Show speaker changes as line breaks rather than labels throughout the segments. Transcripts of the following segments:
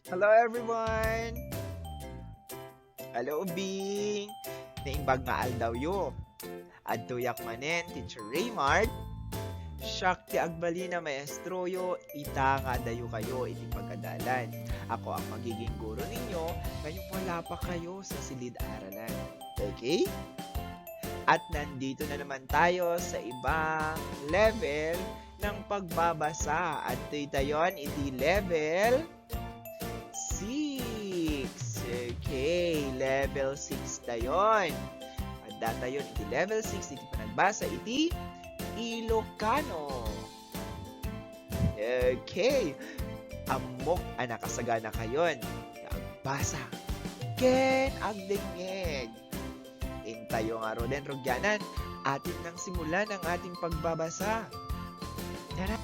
Hello everyone! Hello Bing! Naimbag nga aldaw yo. Adtuyak manen, Teacher Raymart. Siyak ti agbali na maestro yo, ita nga dayo kayo iti pagkadalan. Ako ang magiging guro ninyo, ngayong wala pa kayo sa silid-aralan. Okay? At nandito na naman tayo sa ibang level ng pagbabasa. At tayon iti level 6. Okay, level 6 tayon. At datayon iti level 6, iti panagbasa iti Ilocano. Okay, amok anakasagana kayon. Agbasa. Ken agdengeg. Intayo nga ro den rogyanan. Atin nang simulan ang ating pagbabasa. Tara!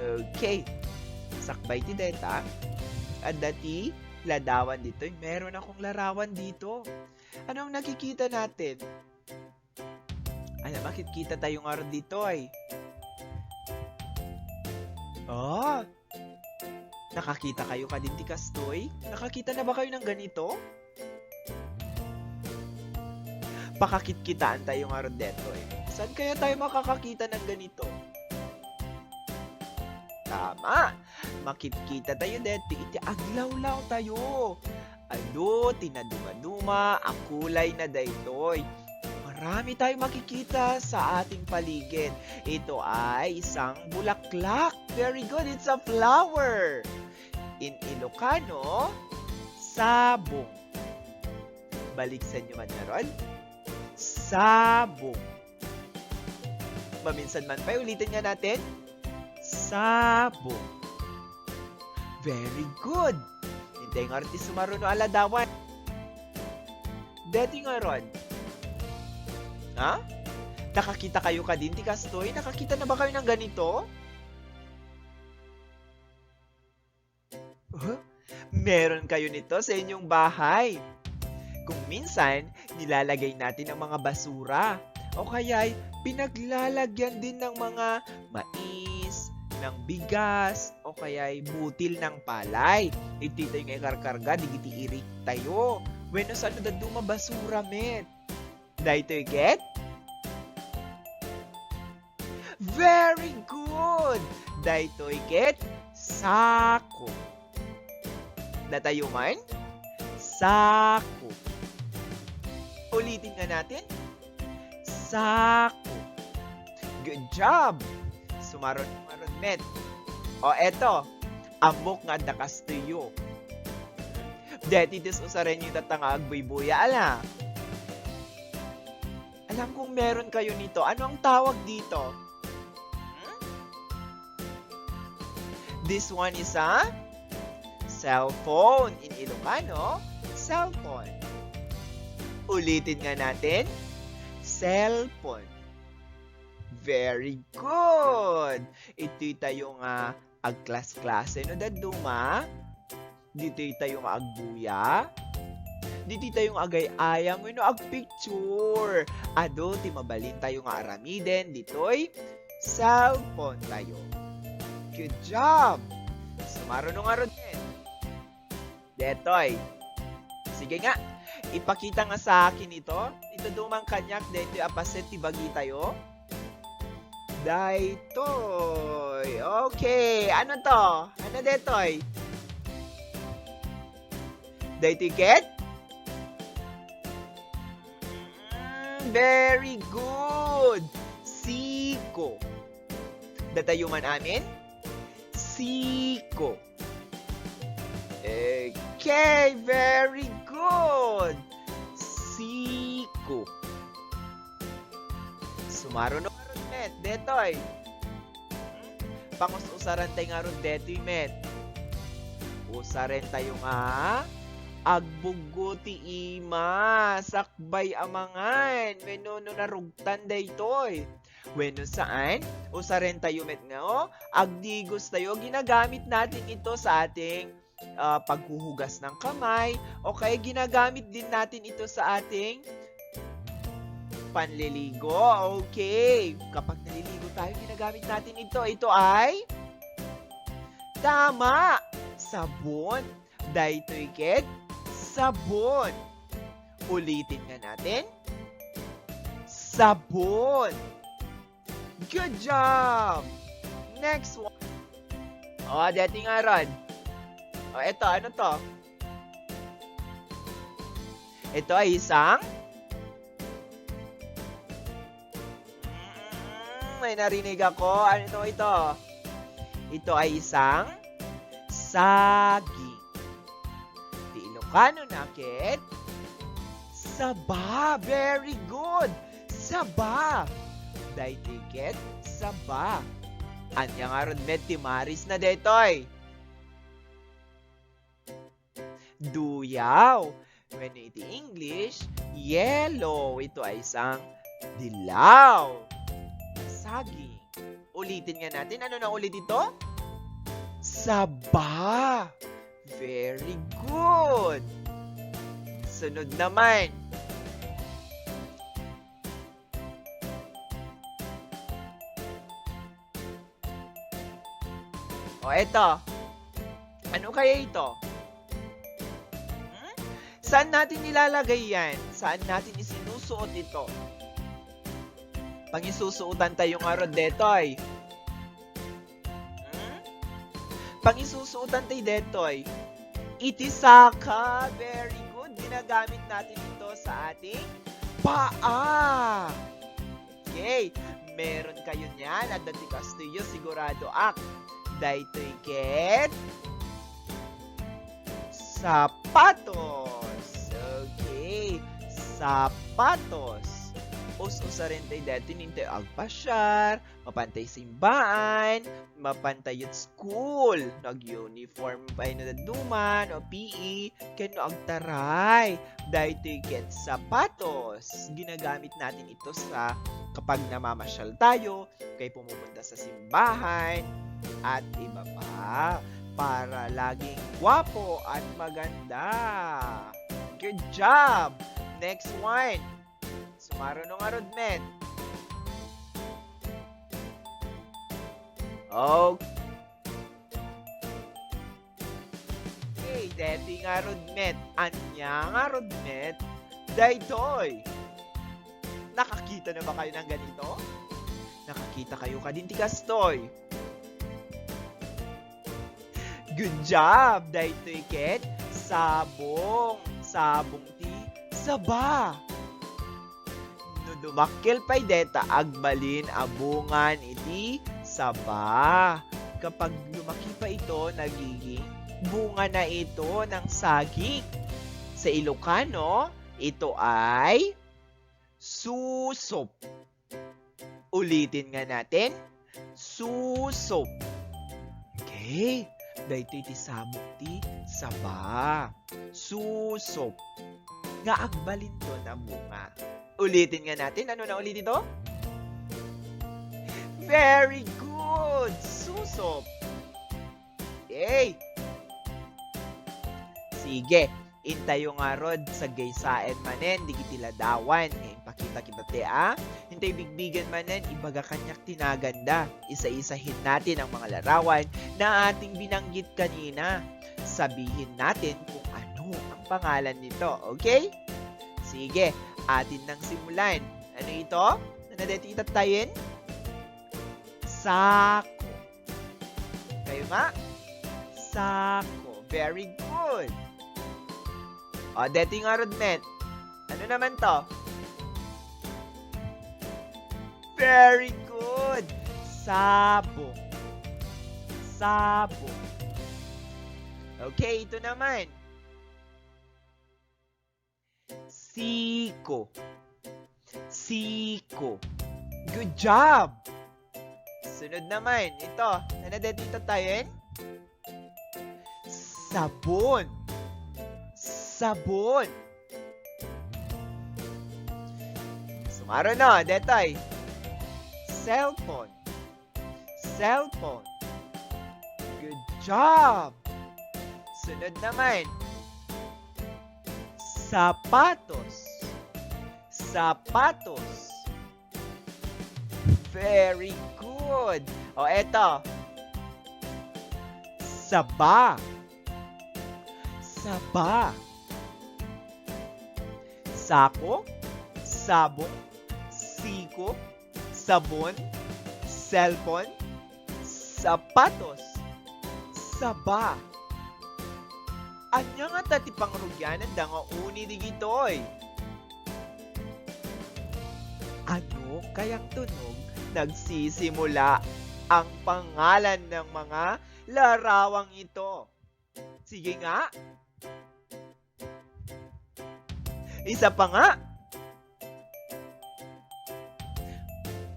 Okay. Sakbay ti deta. At dati, ladawan dito. Meron akong larawan dito. Anong nakikita natin? Ano, makikita tayo nga rin dito ay. Oh! Nakakita kayo ka din ti Kastoy? Nakakita na ba kayo ng ganito? Pakakitkitaan tayo nga rin dito eh. Saan kaya tayo makakakita ng ganito? Tama! Makikita tayo dito, iti aglawlaw tayo. Ano, tinaduma-duma, ang kulay na daytoy. Marami tayong makikita sa ating paligid. Ito ay isang bulaklak. Very good, it's a flower. In Ilocano, sabong. Baliksan nyo man naron. Sabong. Maminsan man pa, ulitin nga natin. Sabong. Very good. Hindi nga rin sumaruno aladawan. Deti nga ron. Ha? Nakakita kayo ka din, ti Kastoy? Nakakita na ba kayo ng ganito? Meron kayo nito sa inyong bahay. Kung minsan, nilalagay natin ang mga basura. O kaya'y pinaglalagyan din ng mga mais, ng bigas, o kaya'y butil ng palay. Iti tayo ngay karkarga, digiti irik tayo. Bueno, saan na duma basura, met? Dahito get? Very good! Dahito get sako. Datayo man? Sako. Ulitin nga natin. Sako. Good job! Sumaron met. O eto, amok nga da Castillo. Deti dis usaren yung tatanga agbaybuya, ala. Alam kong meron kayo nito. Ano ang tawag dito? This one is a cellphone. In Ilocano, cellphone. Ulitin nga natin. Cellphone. Very good. Ito'y tayo nga agklas-klase. No, daduma? Dito'y tayo nga agbuya. Dito'y tayo nga agay-ayam. No, agpicture. Ado, timabalin tayo nga aramiden. Dito'y cellphone tayo. Good job. Sumaro no nga ron din. Detoy. Sige nga. Ipakita nga sa akin ito. Ito dumang kanyak. Deto'y apaset tibagi tayo. Daytoy. Okay. Ano to? Ano detoy? Daytoy get? Very good. Siko. Datayo man amin? Siko. Okay. Very good. Siko. Sumaro no met, detoy. Pangus-usaran tayo nga ron detoy, met. Usaren tayo nga agbuguti ima, sakbay amangan, weno no narugtan daytoy. Weno saan? Usaren tayo, met nga, oh. Agdigos tayo, ginagamit natin ito sa ating paghuhugas ng kamay, o kaya ginagamit din natin ito sa ating Panliligo. Okay. Kapag naliligo tayo, ginagamit natin ito. Ito ay tama. Sabon. Daytoy ket sabon. Ulitin nga natin. Sabon. Good job. Next one. Dati nga Rod. Ito, ano to? Ito ay isang may narinig ako. Ano ito? Ito ay isang saging. Di Ilocano nakit? Saba. Very good. Saba. Day ticket. Saba. Anya nga ron met timaris na detoy. Duyaw. When it English, yellow. Ito ay isang dilaw. Saging. Ulitin nga natin. Ano na ulit ito? Saba. Very good. Sunod naman. Eto. Ano kaya ito? Saan natin nilalagay yan? Saan natin isinusuot ito? Pag isusuotan tayo nga ron detoy. Pag isusuotan tayo detoy. Itisaka. Very good. Ginagamit natin ito sa ating paa. Okay. Meron kayo niyan at dati kastuyo sigurado ak. Daytoy ket sapatos. Okay. Sapatos. Us-usa rin tayo dati nintay agpasyar, mapantay simbaan, mapantay at school. Nag-uniform pa na duman o PE, kano agtaray. Daytoy ket sapatos. Ginagamit natin ito sa kapag namamasyal tayo, kay pumupunta sa simbahan, at iba pa. Para laging gwapo at maganda. Good job! Next one. Sumaro nung arudmen. Okay, deti nga rudmet. Anya nga rudmet. Daytoy. Nakakita na ba kayo ng ganito? Nakakita kayo kadinti kastoy. Good job! Daytoy ket sabong. Sabong ti saba. No dumakkel pay deta agbalin abungan iti saba. Kapag lumaki pa ito, nagiging bunga na ito ng saging. Sa Ilocano, ito ay susop. Ulitin nga natin. Susop. Okay. Daytoy ti sabok ti saba. Susop. Nga agbalin to na bunga. Ulitin nga natin. Ano na ulit ito? Very good! Susop. Okay. Sige. Intayo nga rod sa gaysaen manen. Di kitiladawan. Ngayon pakita kita te Hintay bigbigan manen. Ibaga kanyak tinaganda. Isa-isahin natin ang mga larawan na ating binanggit kanina. Sabihin natin kung ano ang pangalan nito. Okay? Sige. Atin nang simulan. Ano ito? Ano dito itatayin? Sako. Kayo nga? Sako. Very good. Dito nga rodmet. Ano naman to? Very good. Sabong. Sabong. Okay, ito naman. Siko. Siko. Good job. Sunod naman. Ito. Ano dito tayo? Sabon. Sabon. Sumaro na. Detay. Cellphone. Cellphone. Good job. Sunod naman. Sapatos. Sapatos. Very good. O, eto. Saba. Saba. Sako, sabong, siko, sabon, cellphone, sapatos, saba. Anya nga tati pangrugyanan da nga uni digitoy. Ano kayang tunog nagsisimula ang pangalan ng mga larawang ito? Sige nga. Isa pa nga.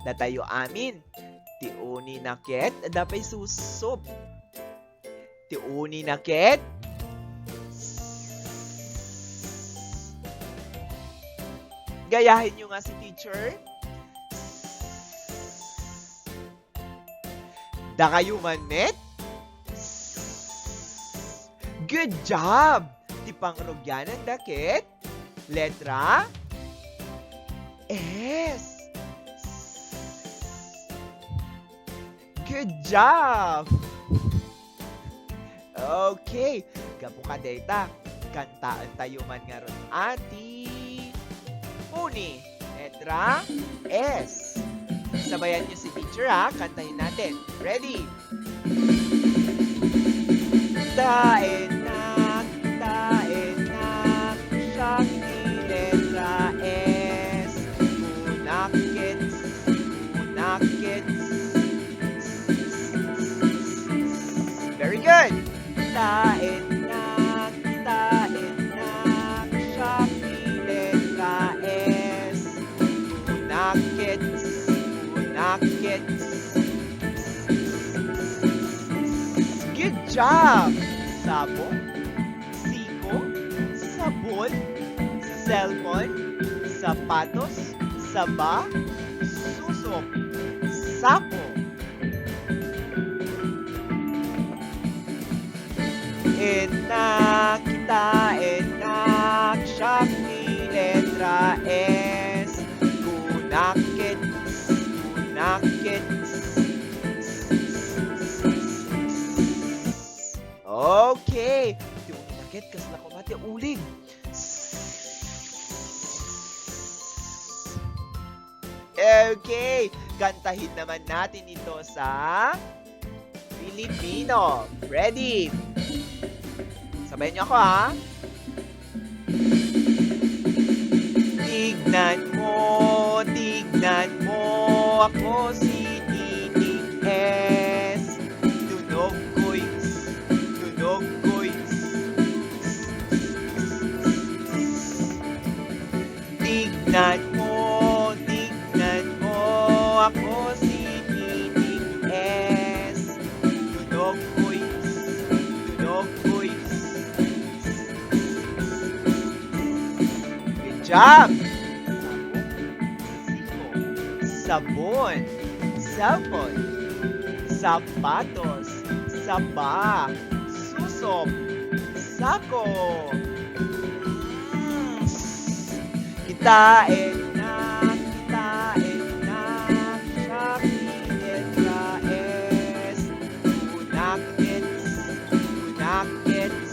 Datayo amin. Ti uni na ket, dapay susop. Ti uni na ket. Gayahin nyo nga si teacher. Da kayo man met. Good job! Ti pangrugyanan dakit. Letra S. Good job! Okay. Gapo ka data. Kantaan tayo man nga ron. Ati. Uni. Letra S. Sabayan niyo si teacher ha. Kantahin natin. Ready? Taenak, taenak, siyang letra S. Kunakits, kunakits. Very good. Taenak, taenak, siyang letra S. Kunakits, kunakits. Good job! Sabong, siko, sabon, cellphone, sapatos, saba, susok, sako. Enak, kita, enak, siya ni letra S. Kunakit, kunakit. Okay. Yung nakit kas na kumati uling. Okay. Kantahin naman natin ito sa Filipino. Ready? Sabayan niyo ako ha. Tignan mo ako si Titing S. Tunog ko'y tignan mo ako si Titing S. Tunog ko'y good job! Sabon, cellphone, sapatos, saba, susok, sako. Kita enak, siya letra S. Kunakits, kunakits.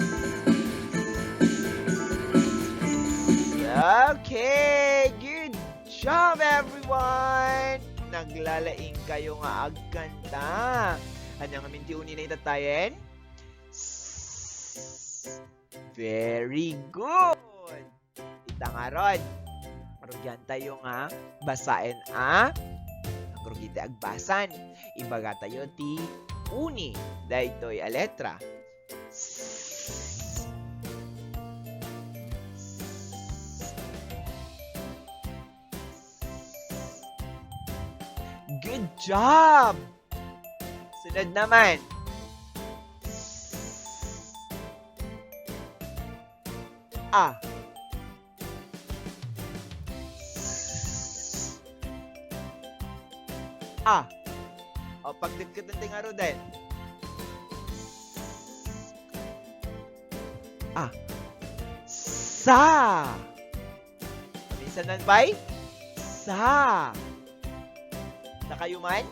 Okay, good job everyone! Naglalaing kayo nga agkanta. Anyang aminti uni na itatayin? Very good! Ita nga ron. Marugyan tayo nga basain a. Ang rugite agbasan. Ibaga tayo ti uni. Dahito'y a letra. Good job! Sunod naman. A. A. O, pagdagkat ng tingaro din. A. Sa. Minsan nan bay? Sa. Nakayuman?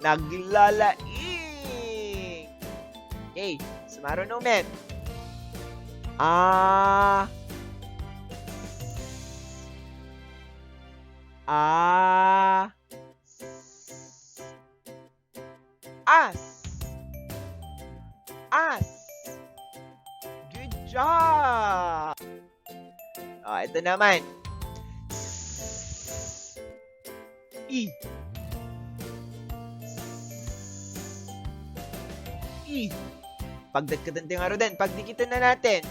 Naglalaing. Okay, sumaro no men. A. A. As. As. Good job. Oh, ito naman. I. I. Pagdagkatan nga rin din. Pagdikitan na natin.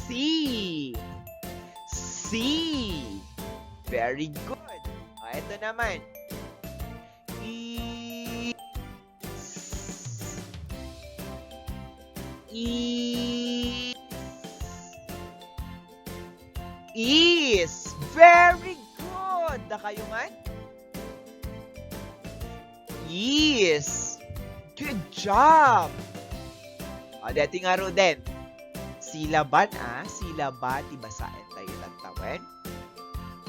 C. C. Very good. O, ito naman. I. I. Is. Very good. Na kayo man? Is. Good job. O, dati nga ro din. Silaban, silaba, tibasain tayo tantawan.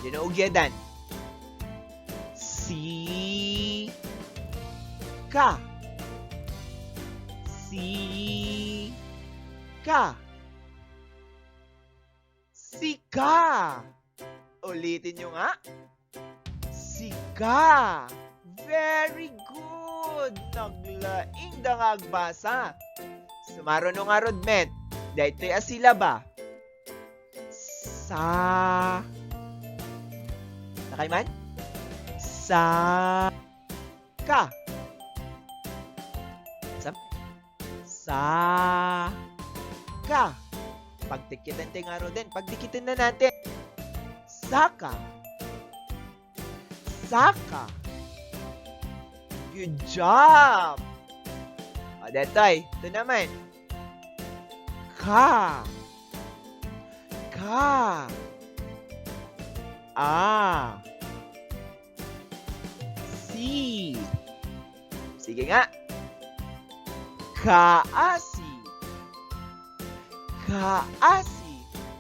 Ginuugyadan. Si. Ka. Si. Ka. Sika. Ulitin nyo nga. Sika. Very good. Naglaing dangag basa. Sumaro no nga rod, men. Dahito yung silaba. Sa. Nakay man? Sa. Ka. Sa. Ka. Pagdikitan tayo nga ro din. Pagdikitan na natin. Saka. Saka. Good job. O, detoy. Ito naman. Ka. Ka. A. Si. Sige nga. Kaasi. Kaasi.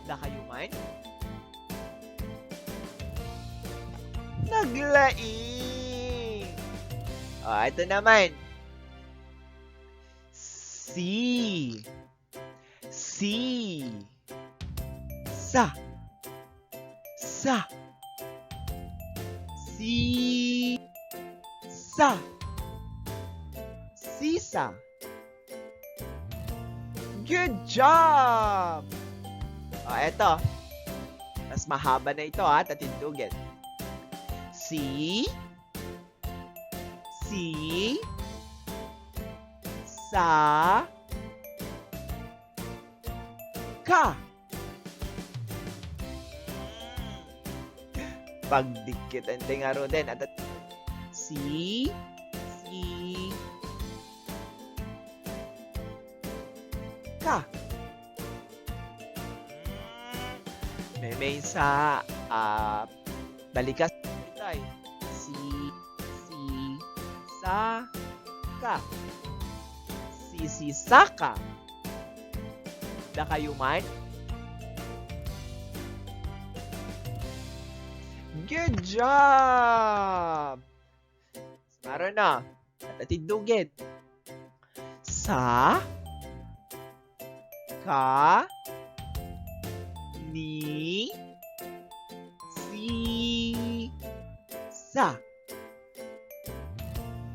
Na kayo man? Naglaing. O, ito naman. Si. Si. Sa. Sa. Si. Sa. Sisa. Good job! O, eto. Mas mahaba na ito, tatindugin. Si. Si. Sa. Ka. Pagdikit ang tingaro din. At si. Si. Ka. May sa balikas tayo. Si. Si. Sa. Ka. Si. Saka. Na kayo man? Good job! Mara na. Natindugin. Sa. Ka. Ni. Si. Sa.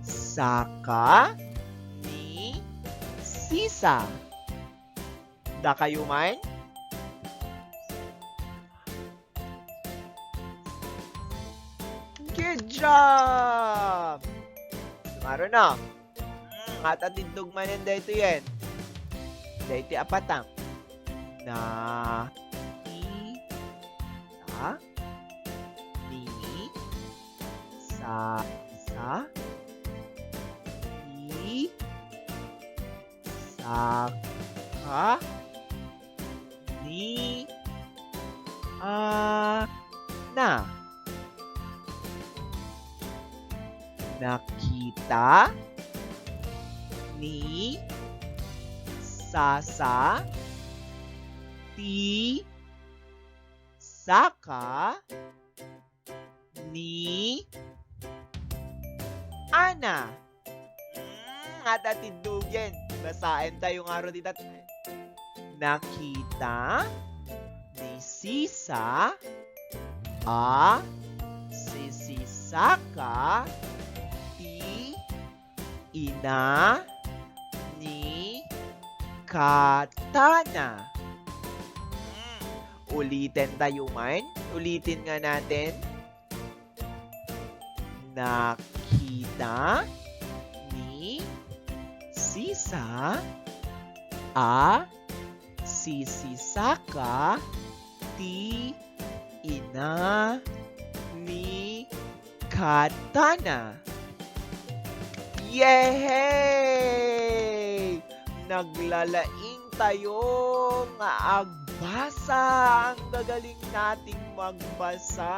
Saka. Ni. Sisa. Da kayo man? Good job! Sumaro na. Matatindog man yan dito yan. Dito apatang. Na. Ni. Sa. Ni. Sa. Sa. Ni. Sa. Ka. Ni. Na. Nakita ni Sasa ti Saka ni Ana. At atidugin. Basahin tayo nga ro dito. Nakita ni Sisa a sisisaka ti ina ni Katana. Ulitin tayo man. Ulitin nga natin. Nakita ni Sisa a sisisaka ti ina ni Katana. Yehey! Naglalaing tayo nga agbasa. Ang gagaling nating magbasa.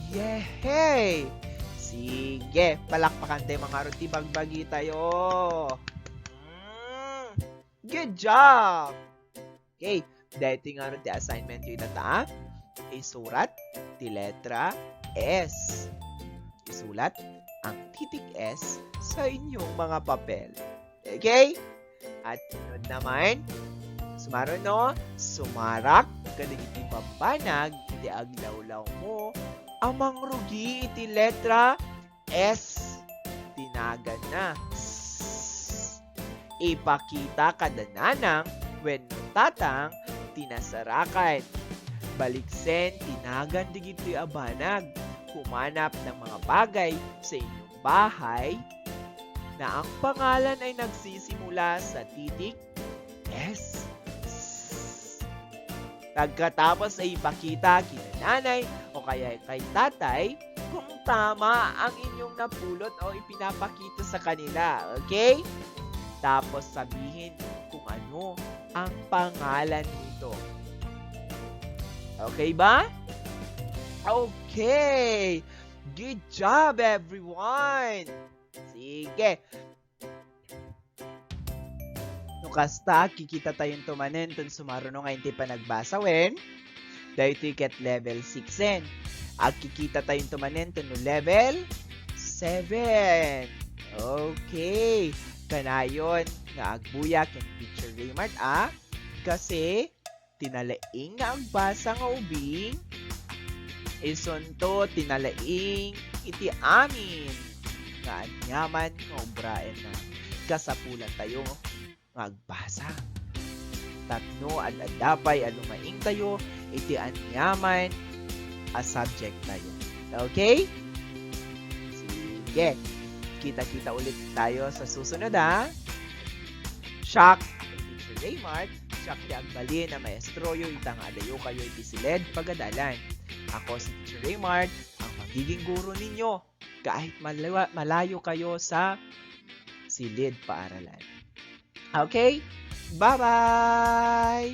Yehey! Sige, palakpakan tayo mga ruti. Bagbagi tayo. Good job! Okay, dahil nga ruti assignment yung nata. Isurat ti letra S. Isulat ang titik S sa inyong mga papel. Okay? At sunod naman, sumaro no, sumarak, kadang iti babanag, iti aglawlaw mo, amang rugi iti letra S. Tinagan na. Ipakita kadananang when tatang tinasarakan. Baliksen, tinagan digiti abanag. Humanap ng mga bagay sa inyong bahay na ang pangalan ay nagsisimula sa titik S. Pagkatapos ay ipakita kina nanay o kaya kay tatay kung tama ang inyong napulot o ipinapakita sa kanila. Okay? Tapos sabihin kung ano ang pangalan nito. Okay ba? Okay! Good job, everyone! Sige. Nukasta, kikita tayong tumanen tun sumaruno nga hindi pa nagbasa wen. Dahil tiket level 6 en. At kikita tayong tumanen tun level 7. Okay. Kanayon nga agbuya ken Teacher Raymart kasi tinalaing nga agbasa nga ubing isunto tinalaing iti amin nga anyaman nga obraen na kasapulan tayo nga agbasa. Tapno at adapay alumaing tayo iti anyaman a subject tayo. Okay? Sige. Kita-kita ulit tayo sa susunod Shock Teacher Raymart, shock ti agbalin na maestroyo itang adayo kayo iti silid pagadalan. Ako si Teacher Raymart, ang magiging guro ninyo kahit malayo kayo sa silid paaralan. Okay? Bye-bye!